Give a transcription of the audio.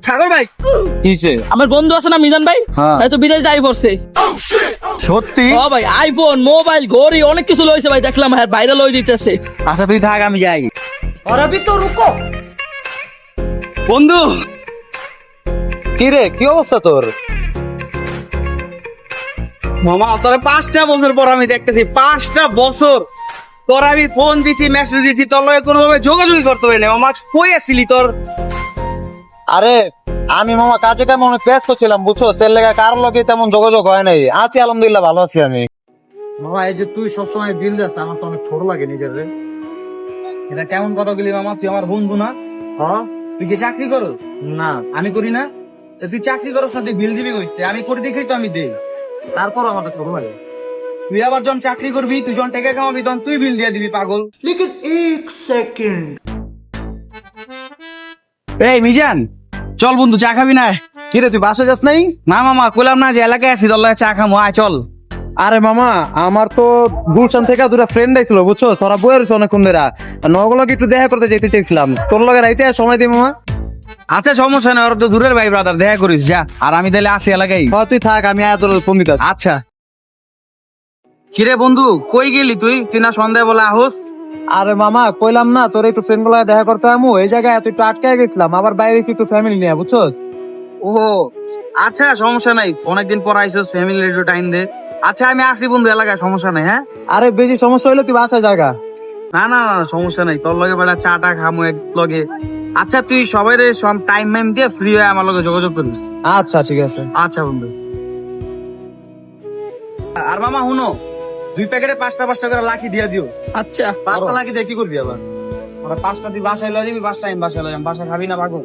সাগর ভাই কিসে? আমার বন্ধু আছে না মিজান ভাই, হ্যাঁ। তো বিদেশ যাই পড়ছে। সত্যি? ও ভাই, আইফোন, মোবাইল, ঘড়ি অনেক কিছু লইছে ভাই, দেখলাম হ্যাঁ বাইরে লই দিতেছে। আচ্ছা তুই থাক, আমি যাই। और अभी तो रुको। বন্ধু কি রে, কি অবস্থা তোর? মামা তোর 5টা বছর পর আমি দেখতেছি, 5টা বছর তোর আমি ফোন দিছি, মেসেজ দিছি, তোর লগে কোনোভাবে যোগাযোগ করতে পারি না। মামা কই আছিলি তোর? আরে আমি মামা কাজে কামে অনেক ব্যস্ত ছিলাম, বুঝছো, সের লেগে কারোর লগে তেমন যোগাযোগ হয় নাই। আছি আলহামদুলিল্লাহ, ভালো আছি আমি। মামা এই যে তুই সবসময় বিল দিস, আমার তো অনেক ছোট লাগে নিজের রে। এটা কেমন কথা বলি মামা, তুই আমার বন্ধু না? হ্যাঁ? তুই কি চাকরি করো? না, আমি করি না। তা তুই চাকরি করো না, তুই বিল দিবি কইতে? আমি করি দেখেই তো আমি দেই। তারপর আমার তো ছোট লাগে। তুই আবার যখন চাকরি করবি, তুই যখন টাকা কামাবি, তখন তুই বিল দিয়ে দিবি, পাগল। लेकिन एक सेकंड। এই মিজান, চল বন্ধু, চা খাবি না? কি রে, তুই বাসা যাস নাই? না মামা, কইলাম না যে এলাকায় আছি, তোর লগে চা খামু, আয় চল। আরে মামা, আমার তো গুলশান থেকে দুটা ফ্রেন্ড আইছিল, বুঝছো, তোরা বইয়ে রয়েছে অনেকক্ষণ ধরে। নগলকে একটু দেখা করতে যেতে চাইছিলাম, তোর লগে রাইতে সময় দিই মামা। আচ্ছা সমস্যা নেই, ওরা তো দূরের ভাই ব্রাদার, দেখা করিস যা। আর আমি তাহলে আসি এলাকায়। হ্যাঁ তুই থাক, আমি আয়া তোর ফোন দিতে। আচ্ছা। কিরে বন্ধু, কই গেলি তুই? তুই না সন্ধ্যায় বলে আহস? আরে মামা, কইলাম না তোর একটু ফ্রেন্ড গুলা দেখা করতে আমু, এই জায়গায় তুই একটু আটকে গেছিলাম, আবার বাইরে এসে একটু ফ্যামিলি নিয়ে, বুঝছস। ও আচ্ছা, সমস্যা নাই, অনেকদিন পর আইসস, ফ্যামিলি একটু টাইম দে। আচ্ছা আমি আসি বন্ধু এলাকায়, সমস্যা নাই। হ্যাঁ আরে বেশি সমস্যা হইলে তুই বাসায় জায়গা। না না না, সমস্যা নাই, তোর লগে বেলা চা টা খামু এক লগে। আচ্ছা তুই সবাই সব টাইম টাইম দিয়ে ফ্রি হয়ে আমার লগে যোগাযোগ করিস। আচ্ছা ঠিক আছে। আচ্ছা বন্ধু। আর মামা হুনো, 2 প্যাকেটে 5টা 5টা করে লাখি দিয়া দিও। আচ্ছা 5টা লাখি দিয়ে কি করবি আবার? ওরা 5টা তুই বাসায় লয়ে যাবি, 5টা আমি বাসায় লয়ে যাবো। বাসা খাবি না পাগল?